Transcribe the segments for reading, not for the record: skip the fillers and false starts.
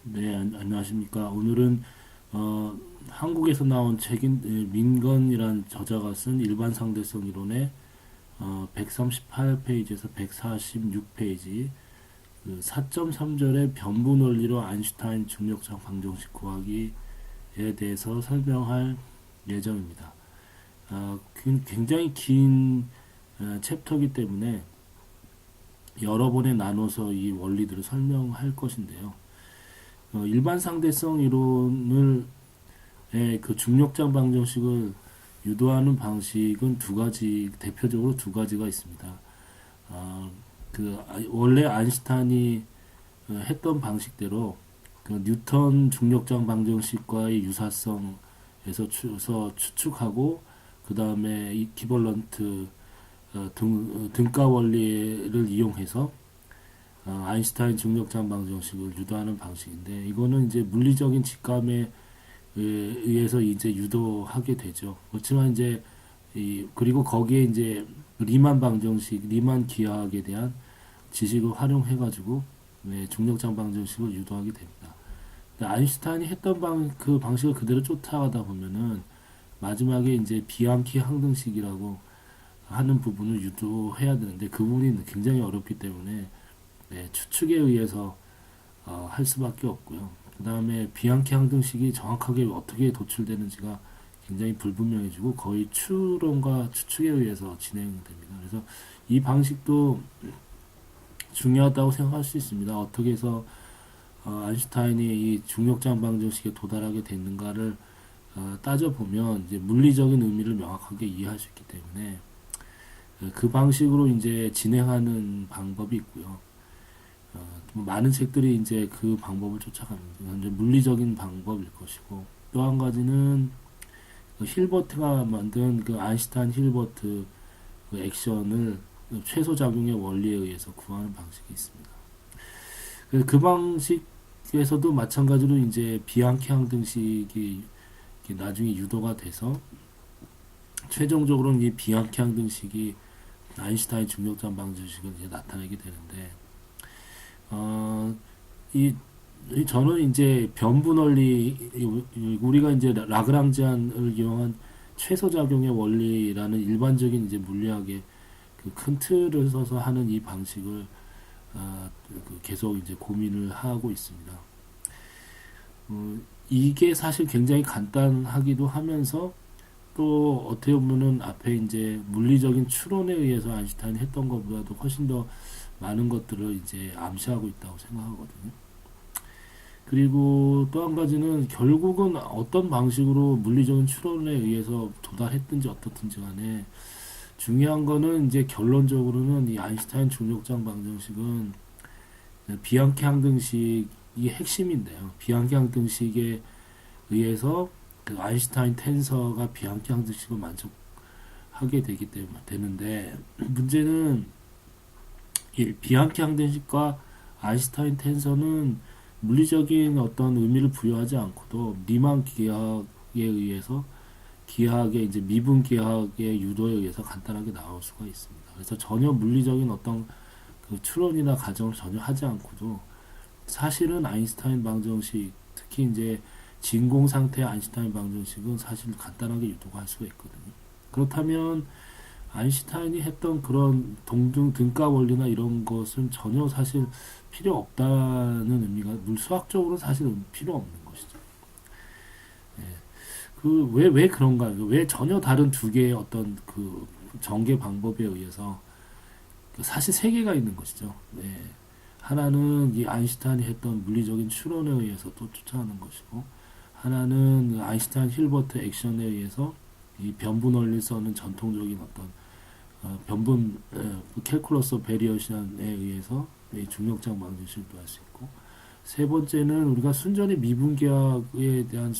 네, 안녕하십니까. 오늘은 한국에서 나온 책인 민건이란 저자가 쓴 일반 상대성 이론의 138페이지에서 146페이지 4.3절의 변부 논리로 아인슈타인 중력장 방정식 구하기에 대해서 설명할 예정입니다. 굉장히 긴 챕터이기 때문에 여러 번에 나눠서 이 원리들을 설명할 것인데요. 일반 상대성 이론을 그 중력장 방정식을 유도하는 방식은 두 가지, 대표적으로 두 가지가 있습니다. 원래 아인슈타인이 했던 방식대로 그 뉴턴 중력장 방정식과의 유사성에서 추측하고 그 다음에 이퀴벌런트 등가 원리를 이용해서 아인슈타인 중력장 방정식을 유도하는 방식인데 이거는 이제 물리적인 직감에 의해서 이제 유도하게 되죠. 그렇지만 이제 그리고 거기에 이제 리만 방정식, 리만 기하학에 대한 지식을 활용해 가지고 중력장 방정식을 유도하게 됩니다. 아인슈타인이 했던 그 방식을 그대로 쫓아가다 보면은 마지막에 이제 비앙키 항등식이라고 하는 부분을 유도해야 되는데 그 부분이 굉장히 어렵기 때문에 추측에 의해서 할 수밖에 없고요. 그 다음에 비앙키 항등식이 정확하게 어떻게 도출되는지가 굉장히 불분명해지고 거의 추론과 추측에 의해서 진행됩니다. 그래서 이 방식도 중요하다고 생각할 수 있습니다. 어떻게 해서 아인슈타인이 이 중력장 방정식에 도달하게 됐는가를 따져보면 이제 물리적인 의미를 명확하게 이해할 수 있기 때문에 그 방식으로 이제 진행하는 방법이 있고요. 많은 책들이 이제 그 방법을 쫓아갑니다. 이제 물리적인 방법일 것이고 또 한 가지는 그 힐버트가 만든 그 아인슈타인 힐버트 그 액션을 최소 작용의 원리에 의해서 구하는 방식이 있습니다. 그 방식에서도 마찬가지로 이제 비앙키 항등식이 나중에 유도가 돼서 최종적으로는 이 비앙키 항등식이 아인슈타인 중력장 방정식을 이제 나타내게 되는데 어, 이 저는 이제 변부 논리 우리가 이제 라그랑지안을 이용한 최소 작용의 원리라는 일반적인 이제 물리학의 그 큰 틀을 써서 하는 이 방식을 계속 이제 고민을 하고 있습니다. 이게 사실 굉장히 간단하기도 하면서 또 어떻게 보면은 앞에 이제 물리적인 추론에 의해서 아인슈타인이 했던 것보다도 훨씬 더 많은 것들을 이제 암시하고 있다고 생각하거든요. 그리고 또 한 가지는 결국은 어떤 방식으로 물리적인 추론에 의해서 도달했든지 어떻든지 간에 중요한 거는 이제 결론적으로는 이 아인슈타인 중력장 방정식은 비앙키 항등식이 핵심인데요. 비앙키 항등식에 의해서 그 아인슈타인 텐서가 비앙키 항등식을 만족하게 되기 때문에 되는데 문제는 이 비앙키 항등식과 아인슈타인 텐서는 물리적인 어떤 의미를 부여하지 않고도 리만 기하학에 의해서 기하학의 이제 미분 기하학의 유도에 의해서 간단하게 나올 수가 있습니다. 그래서 전혀 물리적인 어떤 그 추론이나 가정을 전혀 하지 않고도 사실은 아인슈타인 방정식 특히 이제 진공 상태의 아인슈타인 방정식은 사실 간단하게 유도가 할 수가 있거든요. 그렇다면 아인슈타인이 했던 그런 동등 등가 원리나 이런 것은 전혀 사실 필요 없다는 의미가 수학적으로 사실 필요 없는 것이죠. 예. 왜 그런가요? 왜 전혀 다른 두 개의 어떤 그 전개 방법에 의해서 사실 세 개가 있는 것이죠. 예. 하나는 이 아인슈타인이 했던 물리적인 추론에 의해서 또 쫓아가는 것이고, 하나는 아인슈타인 힐버트 액션에 의해서 이 변분 원리를 써는 전통적인 어떤 변분 캘큘러스 베리어션에 의해서 이 중력장 방정식을 구할 수 있고, 세 번째는 우리가 순전히 미분계학에 대한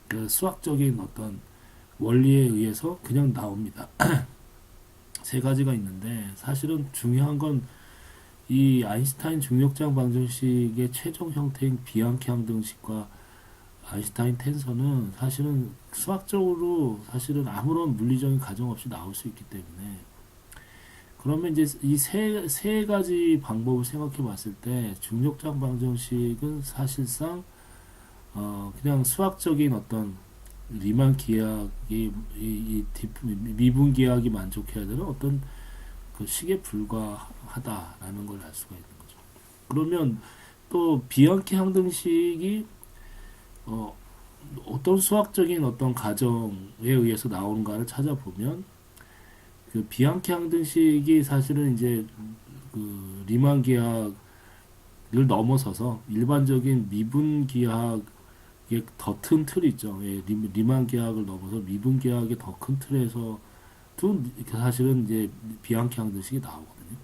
그 수학적인 어떤 원리에 의해서 그냥 나옵니다. 세 가지가 있는데 사실은 중요한 건 이 아인슈타인 중력장 방정식의 최종 형태인 비앙키 항등식과 아인슈타인 텐서는 사실은 수학적으로 사실은 아무런 물리적인 가정 없이 나올 수 있기 때문에 그러면 이제 이 세 가지 방법을 생각해 봤을 때 중력장 방정식은 사실상 그냥 수학적인 어떤 리만 기하학이 미분 기하학이 만족해야 되는 어떤 그 식에 불과하다라는 걸 알 수가 있는 거죠. 그러면 또 비앙키 항등식이 어, 어떤 수학적인 어떤 가정에 의해서 나오는가를 찾아보면 그 비앙키 항등식이 사실은 이제 그 리만 기하학을 넘어서서 일반적인 미분 기하학의 더 큰 틀 있죠. 예, 리만 기하학을 넘어서 미분 기하학의 더 큰 틀에서 또 사실은 이제 비앙키 항등식이 나오거든요.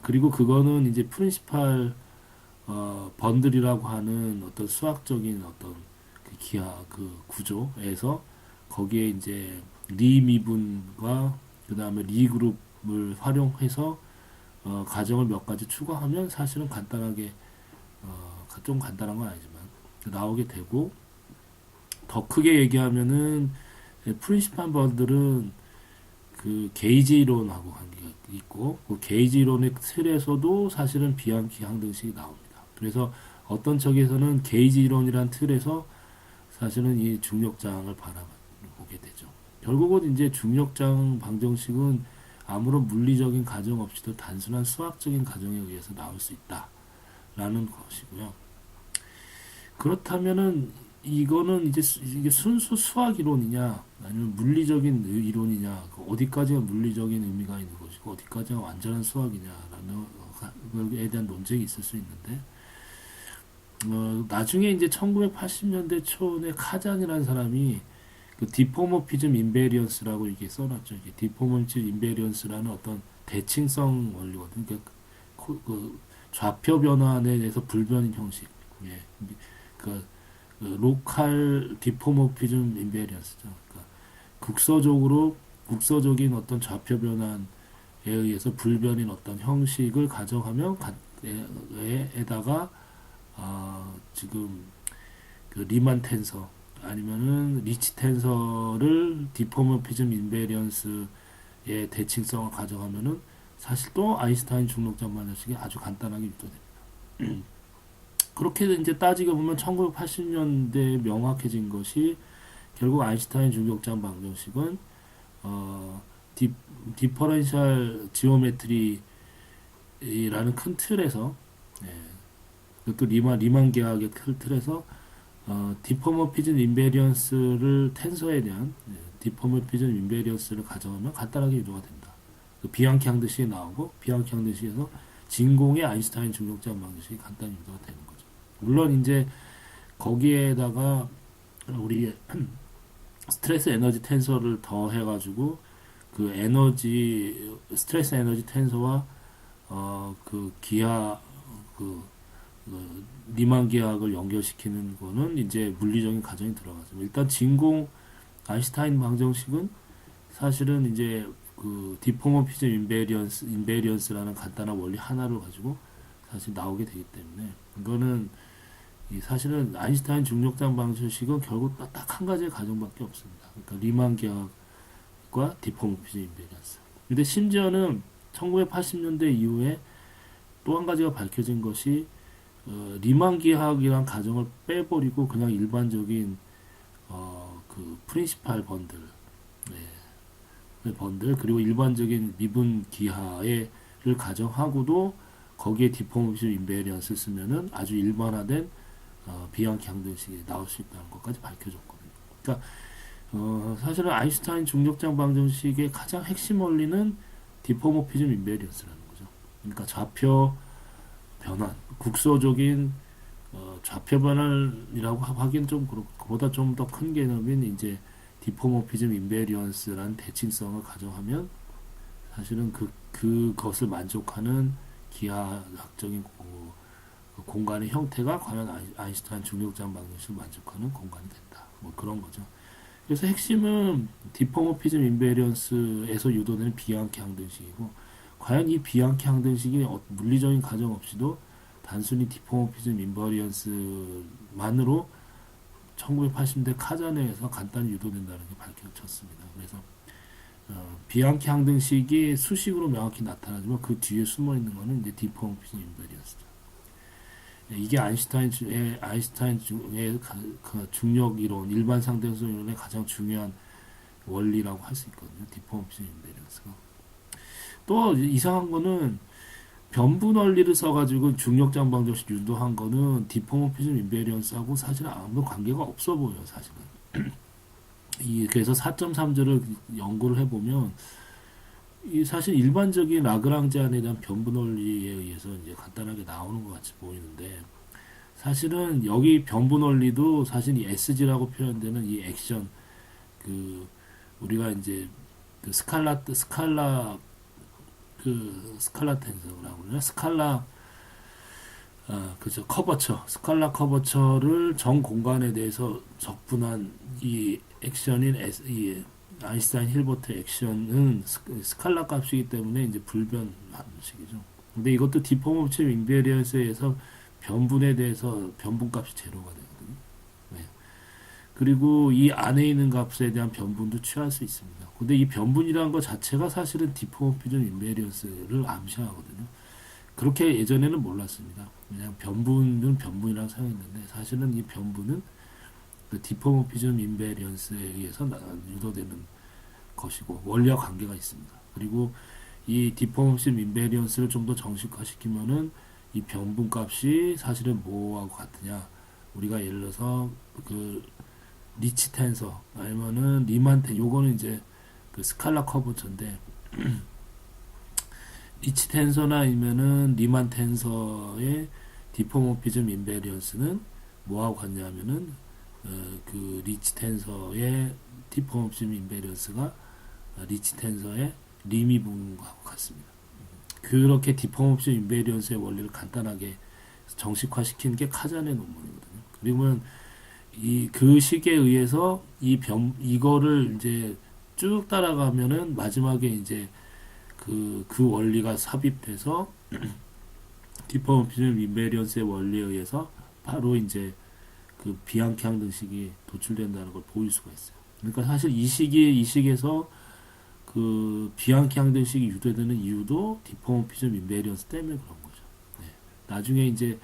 그리고 그거는 이제 프린시팔 번들이라고 하는 어떤 수학적인 어떤 그 기하 그 구조에서 거기에 이제 리 미분과 그 다음에 리 그룹을 활용해서 가정을 몇 가지 추가하면 사실은 간단하게 좀 간단한 건 아니지만 나오게 되고 더 크게 얘기하면은 프린시팔 번들은 그 게이지 이론하고 관계가 있고 그 게이지 이론의 틀에서도 사실은 비앙키 항등식이 나옵니다. 그래서 어떤 쪽에서는 게이지 이론이란 틀에서 사실은 이 중력장을 바라보게 되죠. 결국은 이제 중력장 방정식은 아무런 물리적인 가정 없이도 단순한 수학적인 가정에 의해서 나올 수 있다라는 것이고요. 그렇다면은 이거는 이제 이게 순수 수학 이론이냐 아니면 물리적인 이론이냐 어디까지가 물리적인 의미가 있는 것이고 어디까지가 완전한 수학이냐라는 것에 대한 논쟁이 있을 수 있는데 나중에 이제 1980년대 초에 카잔이라는 사람이 그 디포모피즘 인베리언스라고 이렇게 써놨죠. 이게 디포모피즘 인베리언스라는 어떤 대칭성 원리거든요. 그러니까 그 좌표 변환에 대해서 불변인 형식. 예. 그 로컬 디포모피즘 인베리언스죠. 그러니까 국서적인 어떤 좌표 변환에 의해서 불변인 어떤 형식을 가정하면 에다가 지금 그 리만 텐서 아니면은 리치 텐서를 디포모피즘 인베리언스의 대칭성을 가정하면은 사실 또 아인슈타인 중력장 방정식이 아주 간단하게 유도됩니다. 그렇게 이제 따지고 보면 1980년대에 명확해진 것이 결국 아인슈타인 중력장 방정식은 어, 디퍼런셜 지오메트리라는 큰 틀에서 예, 그것도 리만 계학의 틀에서 디포모피즘 인베리언스를 텐서에 대한 디포모피즘 인베리언스를 가정하면 간단하게 유도가 된다. 그 비앙키 항등식이 나오고 비앙키 항등식에서 진공의 아인슈타인 중력장 방정식이 간단히 유도가 되는 거죠. 물론 이제 거기에다가 우리 스트레스 에너지 텐서를 더 해가지고 그 에너지 스트레스 에너지 텐서와 그 기하 그 리만 기하학을 연결시키는 거는 이제 물리적인 과정이 들어가죠. 일단 진공 아인슈타인 방정식은 사실은 이제 그 디포모피즘 인베리언스라는 간단한 원리 하나를 가지고 사실 나오게 되기 때문에 이거는 사실은 아인슈타인 중력장 방정식은 결국 딱 한 가지의 가정밖에 없습니다. 그러니까 리만 기하학과 디포모피즘 인베리언스. 근데 심지어는 1980년대 이후에 또 한 가지가 밝혀진 것이 리만 기하학이란 가정을 빼버리고 그냥 일반적인 그 프린시팔 번들, 번들 그리고 일반적인 미분 기하를 가정하고도 거기에 디포모피즘 인베리언스 쓰면은 아주 일반화된 비앙키 항등식이 나올 수 있다는 것까지 밝혀졌거든요. 그러니까 사실은 아인슈타인 중력장 방정식의 가장 핵심 원리는 디포모피즘 인베리언스라는 거죠. 그러니까 좌표 변환, 국소적인 좌표 변환이라고 하기엔 좀 그렇고 그보다 좀 더 큰 개념인 이제 디포모피즘 인베리언스라는 대칭성을 가정하면 사실은 그것을 만족하는 기하학적인 그 공간의 형태가 과연 아인슈타인 중력장 방정식을 만족하는 공간이 된다. 뭐 그런 거죠. 그래서 핵심은 디포모피즘 인베리언스에서 유도되는 비앙키 항등식이고 과연 이 비앙키 항등식이 물리적인 가정 없이도 단순히 디포모피즘 인버리언스만으로 1980년대 카잔에서 간단히 유도된다는 게 밝혀졌습니다. 그래서 비앙키 항등식이 수식으로 명확히 나타나지만 그 뒤에 숨어 있는 거는 이제 디포먼 피즘 인베리언스죠. 이게 아인슈타인 중에 그 중력 이론, 일반 상대성 이론의 가장 중요한 원리라고 할 수 있거든요. 디포먼 피즘 인베리언스가. 또 이상한 거는 변분 원리를 써가지고 중력장 방정식 유도한 거는 디포먼 피즘 인베리언스하고 사실 아무 관계가 없어 보여요, 사실은. 그래서 4.3절을 연구를 해보면 사실 일반적인 라그랑지안에 대한 변분 원리에 의해서 이제 간단하게 나오는 것 같이 보이는데 사실은 여기 변분 원리도 사실 이 SG라고 표현되는 이 액션 우리가 이제 그 스칼라 텐서라고 그러나 그죠. 스칼라 커버처를 전 공간에 대해서 적분한 이 액션인 이 아인슈타인 힐버트 액션은 스칼라 값이기 때문에 이제 불변 방식이죠. 근데 이것도 디포먼트 인베리언스에 의해서 변분에 대해서 변분 값이 제로가 되거든요. 네. 그리고 이 안에 있는 값에 대한 변분도 취할 수 있습니다. 근데 이 변분이라는 것 자체가 사실은 디포먼트 인베리언스를 암시하거든요. 그렇게 예전에는 몰랐습니다. 그냥 변분은 변분이라고 생각했는데 사실은 이 변분은 그 디포모피즘 인베리언스에 의해서 유도되는 것이고 원리와 관계가 있습니다. 그리고 이 디포모피즘 인베리언스를 좀 더 정식화시키면은 이 변분 값이 사실은 뭐하고 같으냐? 우리가 예를 들어서 그 리치 텐서 아니면은 리만 텐 요거는 이제 그 스칼라 커버처인데 리치 텐서나 아니면은 리만 텐서의 디포모피즘 인베리언스는 뭐하고 같냐면은 그 리치 텐서의 디포모피즘 인베리언스가 리치 텐서의 리미분하고 같습니다. 그렇게 디포모피즘 인베리언스의 원리를 간단하게 정식화시킨 게 카잔의 논문이거든요. 그러면 그 식에 의해서 이거를 이제 쭉 따라가면은 마지막에 이제 그 원리가 삽입돼서 디포먼피즘 인베리언스의 원리에 의해서 바로 이제 그 비앙키 항등식이 도출된다는 걸 보일 수가 있어요. 그러니까 사실 이 식에서 그 비앙키 항등식이 유도되는 이유도 디포먼피즘 인베리언스 때문에 그런 거죠. 네. 나중에 이제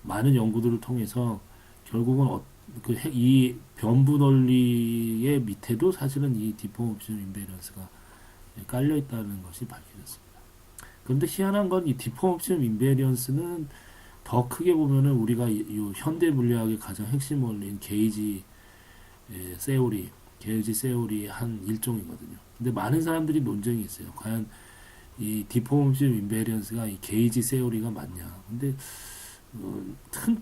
많은 연구들을 통해서 결국은 이 변분 원리의 밑에도 사실은 이 디포먼피즘 인베리언스가 깔려 있다는 것이 밝혀졌습니다. 그런데 희한한 건 이 디포먼피즘 인베리언스는 더 크게 보면은 우리가 이 현대 물리학의 가장 핵심 원리인 게이지 세오리의 한 일종이거든요. 근데 많은 사람들이 논쟁이 있어요. 과연 이 디포먼피즘 인베리언스가 이 게이지 세오리가 맞냐? 근데 큰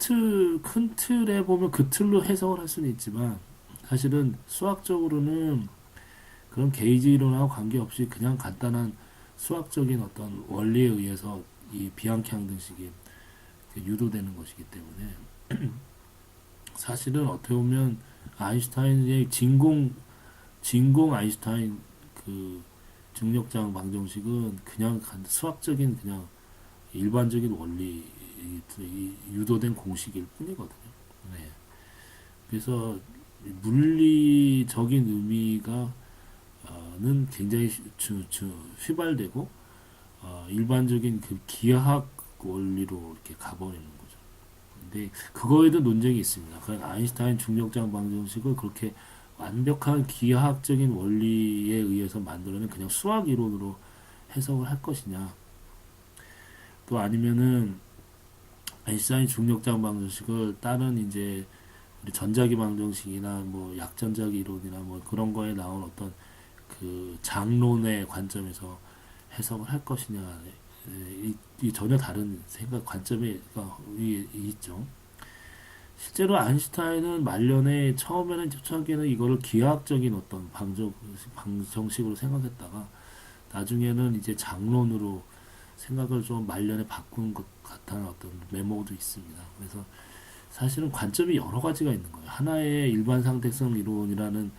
틀에 보면 그 틀로 해석을 할 수는 있지만 사실은 수학적으로는 그런 게이지 이론하고 관계없이 그냥 간단한 수학적인 어떤 원리에 의해서 이 비앙키 항등식이 유도되는 것이기 때문에 사실은 어떻게 보면 아인슈타인의 진공 아인슈타인 그 중력장 방정식은 그냥 수학적인 그냥 일반적인 원리 유도된 공식일 뿐이거든요. 네. 그래서 물리적인 의미가 는 굉장히 휘발되고 일반적인 그 기하학 원리로 이렇게 가버리는 거죠. 근데 그거에도 논쟁이 있습니다. 그러니까 아인슈타인 중력장 방정식을 그렇게 완벽한 기하학적인 원리에 의해서 만들어낸 그냥 수학 이론으로 해석을 할 것이냐, 또 아니면은 아인슈타인 중력장 방정식을 다른 이제 우리 전자기 방정식이나 뭐 약전자기 이론이나 뭐 그런 거에 나온 어떤 그 장론의 관점에서 해석을 할 것이냐, 이 전혀 다른 생각 관점이 있죠. 실제로 아인슈타인은 말년에 처음에는 초창기에는 이거를 기하학적인 어떤 방정식으로 생각했다가 나중에는 이제 장론으로 생각을 좀 말년에 바꾼 것 같다는 어떤 메모도 있습니다. 그래서 사실은 관점이 여러 가지가 있는 거예요. 하나의 일반 상대성 이론이라는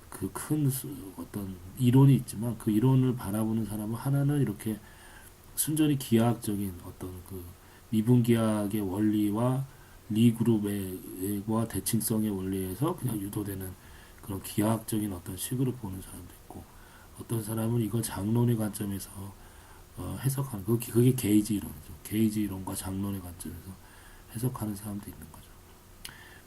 그 큰 어떤 이론이 있지만 그 이론을 바라보는 사람은 하나는 이렇게 순전히 기하학적인 어떤 그 미분기하학의 원리와 리그룹과 대칭성의 원리에서 그냥 유도되는 그런 기하학적인 어떤 식으로 보는 사람도 있고, 어떤 사람은 이걸 장론의 관점에서 해석하는, 그게 게이지 이론이죠. 게이지 이론과 장론의 관점에서 해석하는 사람도 있는 거죠.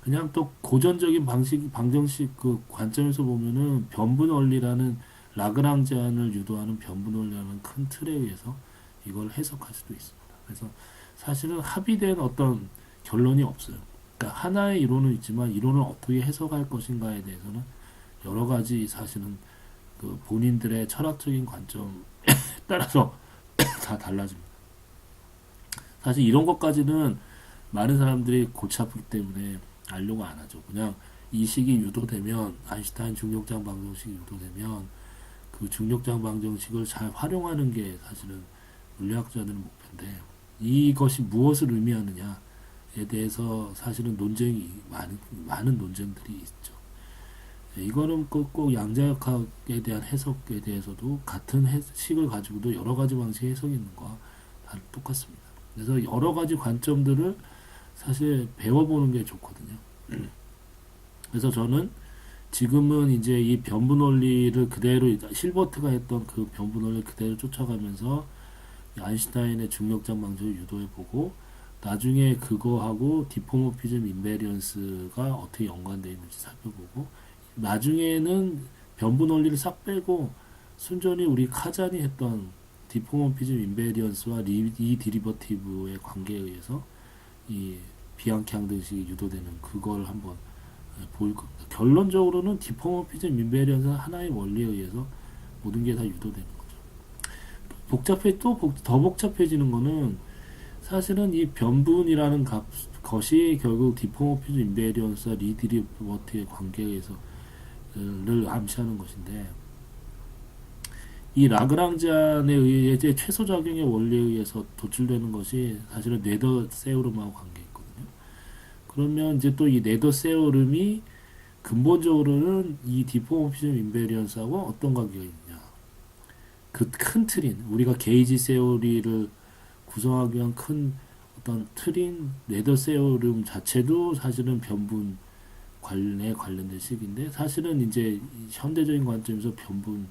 그냥 또 고전적인 방정식 그 관점에서 보면은 변분 원리라는 라그랑지안을 유도하는 변분 원리라는 큰 틀에 의해서 이걸 해석할 수도 있습니다. 그래서 사실은 합의된 어떤 결론이 없어요. 그러니까 하나의 이론은 있지만 이론을 어떻게 해석할 것인가에 대해서는 여러 가지 사실은 그 본인들의 철학적인 관점에 따라서 다 달라집니다. 사실 이런 것까지는 많은 사람들이 골치 아프기 때문에 알려고 안 하죠. 그냥 이 식이 유도되면, 아인슈타인 중력장 방정식이 유도되면 그 중력장 방정식을 잘 활용하는 게 사실은 물리학자들의 목표인데, 이것이 무엇을 의미하느냐에 대해서 사실은 논쟁이 많은 논쟁들이 있죠. 이거는 꼭 양자역학에 대한 해석에 대해서도 같은 식을 가지고도 여러 가지 방식의 해석이 있는 거와 다 똑같습니다. 그래서 여러 가지 관점들을 사실 배워보는 게 좋거든요. 그래서 저는 지금은 이제 이 변분 원리를 그대로, 실버트가 했던 그 변분 원리를 그대로 쫓아가면서 아인슈타인의 중력장 방정을 유도해보고, 나중에 그거하고 디포모피즘 인베리언스가 어떻게 연관되어 있는지 살펴보고, 나중에는 변분 원리를 싹 빼고 순전히 우리 카잔이 했던 디포모피즘 인베리언스와 이 디리버티브의 관계에 의해서 이 비앙키 항등식이 유도되는 그걸 한번 보일 겁니다. 결론적으로는 디포모피즘 인베리언스는 하나의 원리에 의해서 모든 게 다 유도되는 거죠. 더 복잡해지는 거는 사실은 이 변분이라는 것이 결국 디포모피즘 인베리언스와 리디리버티의 관계에 의해서 를 암시하는 것인데, 이 라그랑지안에 의해 최소작용의 원리에 의해서 도출되는 것이 사실은 네더 세오름하고 관계 있거든요. 그러면 이제 또 이 네더 세오름이 근본적으로는 이 디포모피즘 인베리언스하고 어떤 관계가 있냐, 그 큰 틀인, 우리가 게이지 세오리를 구성하기 위한 큰 어떤 틀인 네더 세오름 자체도 사실은 변분 관련된 식인데, 사실은 이제 현대적인 관점에서 변분은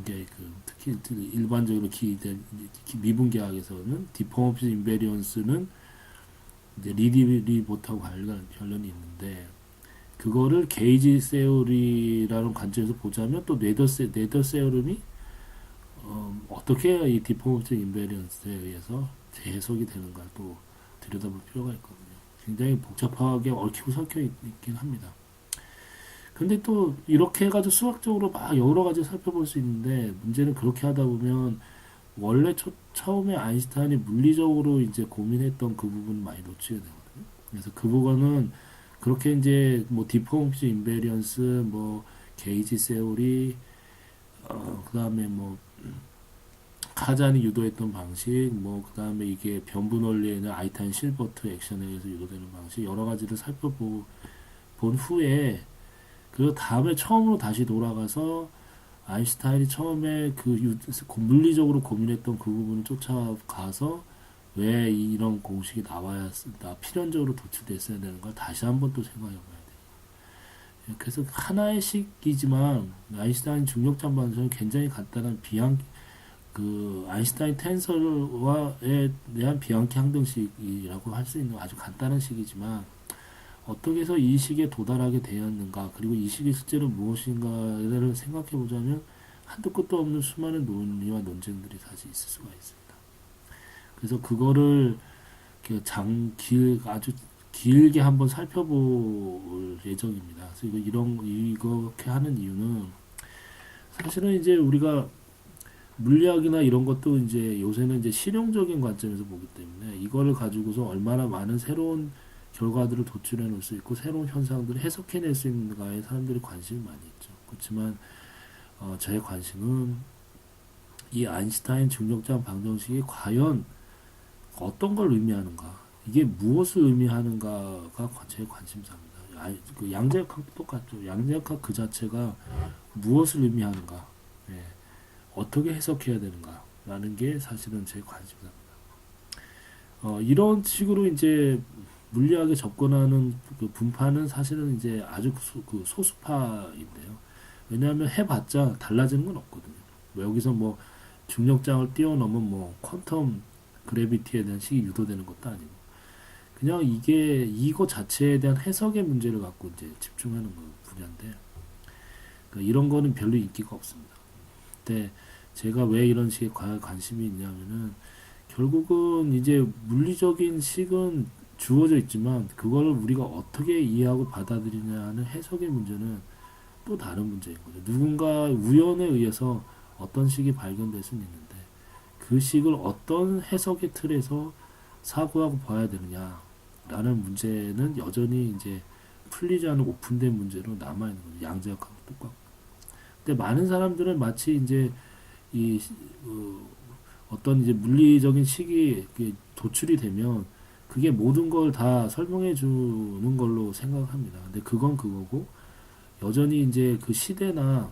이제 특히 일반적으로 미분계학에서는 디포머피즘 인베리언스는 이제 리디리보트하고 관련이 있는데, 그거를 게이지 세오리라는 관점에서 보자면 또 네더 세오름이 어떻게 이 디포머피즘 인베리언스에 의해서 재해석이 되는가를 또 들여다볼 필요가 있거든요. 굉장히 복잡하게 얽히고 설켜 있긴 합니다. 근데 또 이렇게 해가지고 수학적으로 막 여러 가지 살펴볼 수 있는데, 문제는 그렇게 하다 보면 원래 처음에 아인슈타인이 물리적으로 이제 고민했던 그 부분 많이 놓치게 되거든요. 그래서 그 부분은 그렇게 이제 뭐 디포먼스 인베리언스, 뭐 게이지 세오리, 그 다음에 뭐 카잔이 유도했던 방식, 뭐 그 다음에 이게 변분 원리에는 아인슈타인 실버트 액션에 의해서 유도되는 방식, 여러 가지를 살펴본 후에, 그 다음에 처음으로 다시 돌아가서 아인슈타인이 처음에 물리적으로 고민했던 그 부분을 쫓아가서 왜 이런 공식이 필연적으로 도출됐어야 되는 걸 다시 한번 또 생각해 봐야 돼요. 그래서 하나의 식이지만 아인슈타인 중력장 방정은 굉장히 간단한 아인슈타인 텐서에 대한 비앙키 항등식이라고 할 수 있는 아주 간단한 식이지만, 어떻게 해서 이 식에 도달하게 되었는가, 그리고 이 식이 실제로 무엇인가를 생각해 보자면 한도 끝도 없는 수많은 논의와 논쟁들이 사실 있을 수가 있습니다. 그래서 그거를 아주 길게 한번 살펴볼 예정입니다. 그래서 이렇게 하는 이유는, 사실은 이제 우리가 물리학이나 이런 것도 이제 요새는 이제 실용적인 관점에서 보기 때문에 이거를 가지고서 얼마나 많은 새로운 결과들을 도출해 놓을 수 있고 새로운 현상들을 해석해낼 수 있는가에 사람들이 관심이 많이 있죠. 그렇지만 저의 관심은 이 아인슈타인 중력장 방정식이 과연 어떤 걸 의미하는가, 이게 무엇을 의미하는가가 제 관심사입니다. 그 양자역학도 똑같죠. 양자역학 그 자체가 무엇을 의미하는가, 예, 어떻게 해석해야 되는가라는 게 사실은 제 관심사입니다. 이런 식으로 이제 물리학에 접근하는 그 분파는 사실은 이제 아주 소수파인데요. 왜냐하면 해봤자 달라지는 건 없거든요. 뭐 여기서 뭐 중력장을 뛰어넘은 뭐 퀀텀 그래비티에 대한 식이 유도되는 것도 아니고 그냥 이게 이거 자체에 대한 해석의 문제를 갖고 이제 집중하는 분야인데 그러니까 이런 거는 별로 인기가 없습니다. 근데 제가 왜 이런 식의 과학에 관심이 있냐면은 결국은 이제 물리적인 식은 주어져 있지만 그걸 우리가 어떻게 이해하고 받아들이냐 하는 해석의 문제는 또 다른 문제인 거죠. 누군가 우연에 의해서 어떤 식이 발견될 수는 있는데 그 식을 어떤 해석의 틀에서 사고하고 봐야 되느냐라는 문제는 여전히 이제 풀리지 않은 오픈된 문제로 남아있는 거죠. 양자역학도 똑같고. 근데 많은 사람들은 마치 이제 이 어떤 이제 물리적인 식이 도출이 되면 그게 모든 걸 다 설명해 주는 걸로 생각합니다. 근데 그건 그거고 여전히 이제 그 시대나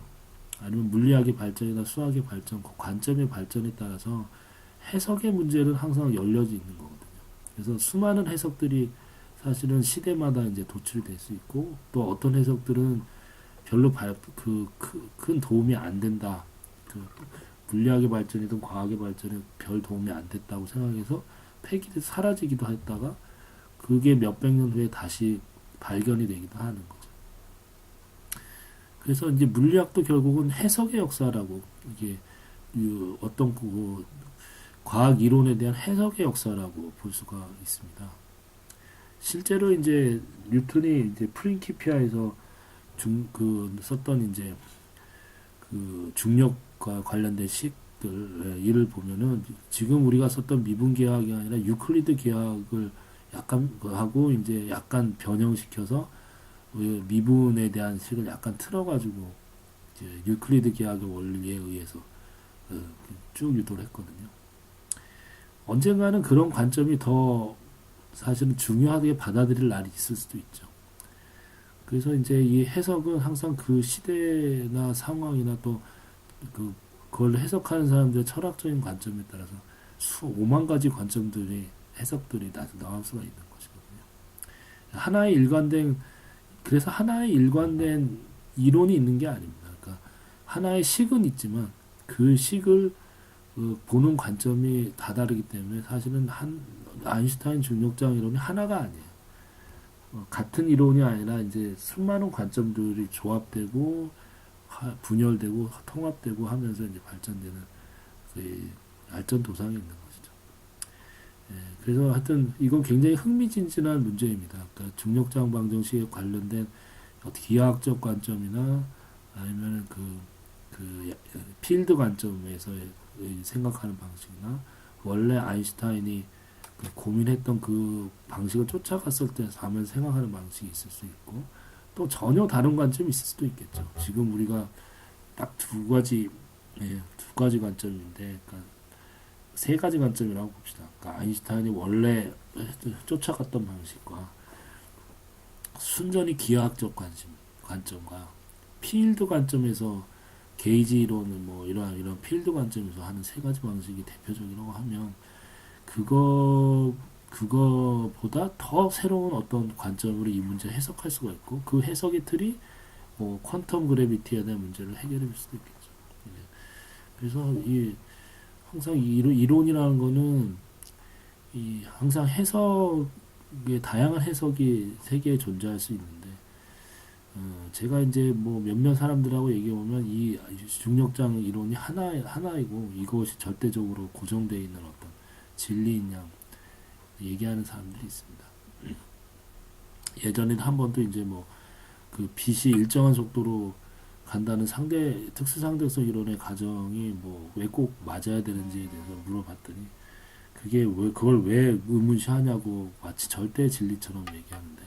아니면 물리학의 발전이나 수학의 발전, 그 관점의 발전에 따라서 해석의 문제는 항상 열려져 있는 거거든요. 그래서 수많은 해석들이 사실은 시대마다 이제 도출될 수 있고 또 어떤 해석들은 별로 큰 도움이 안 된다. 그 물리학의 발전이든 과학의 발전에 별 도움이 안 됐다고 생각해서 폐기돼 사라지기도 했다가 그게 몇백 년 후에 다시 발견이 되기도 하는 거죠. 그래서 이제 물리학도 결국은 해석의 역사라고 이게 어떤 그 과학 이론에 대한 해석의 역사라고 볼 수가 있습니다. 실제로 이제 뉴턴이 이제 프린키피아에서 썼던 이제 그 중력과 관련된 식들 이를 보면은 지금 우리가 썼던 미분 계학이 아니라 유클리드 계학을 약간 하고 이제 약간 변형시켜서 미분에 대한 식을 약간 틀어가지고 이제 유클리드 계학의 원리에 의해서 쭉 유도를 했거든요. 언젠가는 그런 관점이 더 사실은 중요하게 받아들일 날이 있을 수도 있죠. 그래서 이제 이 해석은 항상 그 시대나 상황이나 또 그걸 해석하는 사람들의 철학적인 관점에 따라서 오만 가지 관점들이 해석들이 나올 수가 있는 것이거든요. 하나의 일관된 그래서 하나의 일관된 이론이 있는 게 아닙니다. 그러니까 하나의 식은 있지만 그 식을 보는 관점이 다 다르기 때문에 사실은 아인슈타인 중력장 이론이 하나가 아니에요. 같은 이론이 아니라 이제 수많은 관점들이 조합되고 분열되고 통합되고 하면서 이제 발전되는 그 알전도상이 있는 것이죠. 예, 그래서 하여튼 이건 굉장히 흥미진진한 문제입니다. 그러니까 중력장 방정식에 관련된 기하학적 관점이나 아니면 그 필드 관점에서 생각하는 방식이나 원래 아인슈타인이 고민했던 그 방식을 쫓아갔을 때 하면 생각하는 방식이 있을 수 있고 또 전혀 다른 관점이 있을 수도 있겠죠. 지금 우리가 딱 두 가지 관점인데 그러니까 세 가지 관점이라고 봅시다. 그러니까 아인슈타인이 원래 쫓아갔던 방식과 순전히 기하학적 관점과 필드 관점에서 게이지 이론은 뭐 이런 필드 관점에서 하는 세 가지 방식이 대표적이라고 하면 그거보다 더 새로운 어떤 관점으로 이 문제를 해석할 수가 있고 그 해석의 틀이 뭐 퀀텀 그래비티에 대한 문제를 해결해 줄 수도 있겠죠. 그래서 항상 이론이라는 거는 항상 해석의 다양한 해석이 세계에 존재할 수 있는데 제가 이제 뭐 몇몇 사람들하고 얘기해 보면 이 중력장 이론이 하나이고 이것이 절대적으로 고정되어 있는 어떤 진리인 양 얘기하는 사람들이 있습니다. 예전에는 한 번도 이제 뭐 그 빛이 일정한 속도로 간다는 특수 상대성 이론의 가정이 뭐 왜 꼭 맞아야 되는지에 대해서 물어봤더니 그걸 왜 의문시하냐고 마치 절대 진리처럼 얘기하는데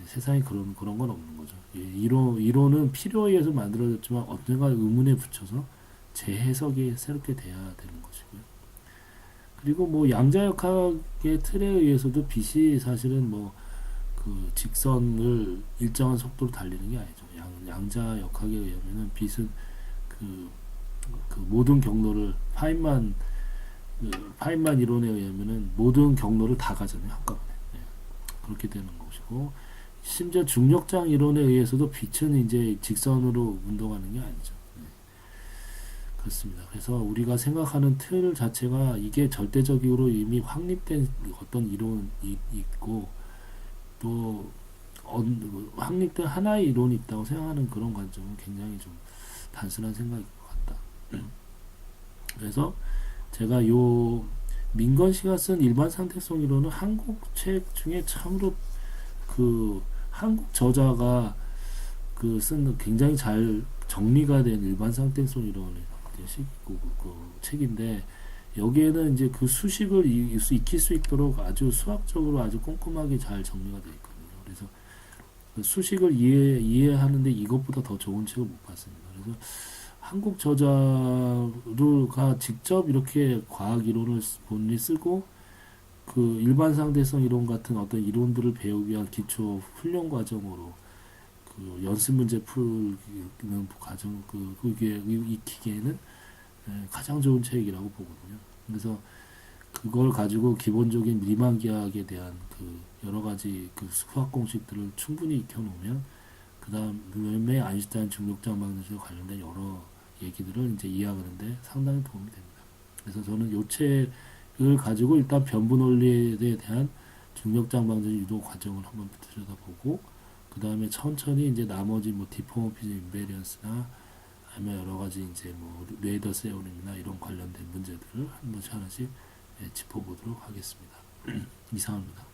세상에 그런 건 없는 거죠. 이론은 필요에 의해서 만들어졌지만 언젠가 의문에 붙여서 재해석이 새롭게 돼야 되는 것이고요. 그리고 뭐 양자역학의 틀에 의해서도 빛이 사실은 뭐 그 직선을 일정한 속도로 달리는 게 아니죠. 양자역학에 의하면은 빛은 그 모든 경로를 파인만 이론에 의하면은 모든 경로를 다 가잖아요, 한꺼번에. 네. 그렇게 되는 것이고 심지어 중력장 이론에 의해서도 빛은 이제 직선으로 운동하는 게 아니죠. 그렇습니다. 그래서 우리가 생각하는 틀 자체가 이게 절대적으로 이미 확립된 어떤 이론이 있고 또 확립된 하나의 이론이 있다고 생각하는 그런 관점은 굉장히 좀 단순한 생각일 것 같다. 그래서 제가 요 민건 씨가 쓴 일반 상대성 이론은 한국 책 중에 참으로 그 한국 저자가 그 쓴 굉장히 잘 정리가 된 일반 상대성 이론의 그 책인데 여기에는 이제 그 수식을 익힐 수 있도록 아주 수학적으로 아주 꼼꼼하게 잘 정리가 되어 있거든요. 그래서 그 수식을 이해하는데 이것보다 더 좋은 책을 못 봤습니다. 그래서 한국 저자가 직접 이렇게 과학 이론을 본인이 쓰고 그 일반 상대성 이론 같은 어떤 이론들을 배우기 위한 기초 훈련 과정으로 그 연습 문제 풀는 과정 그게 익히기에는 가장 좋은 책이라고 보거든요. 그래서 그걸 가지고 기본적인 리만 기하학에 대한 그 여러 가지 그 수학 공식들을 충분히 익혀놓으면 그 다음에 아인슈타인 중력장 방정식과 관련된 여러 얘기들을 이제 이해하는데 상당히 도움이 됩니다. 그래서 저는 요 책을 가지고 일단 변부 논리에 대한 중력장 방정식 유도 과정을 한번 들여다보고 그 다음에 천천히 이제 나머지 뭐 디포머피즘 인베리언스나 아니면 여러 가지 이제 뭐 레이더 세오림이나 이런 관련된 문제들을 한 번씩 하나씩 짚어보도록 하겠습니다. 이상입니다.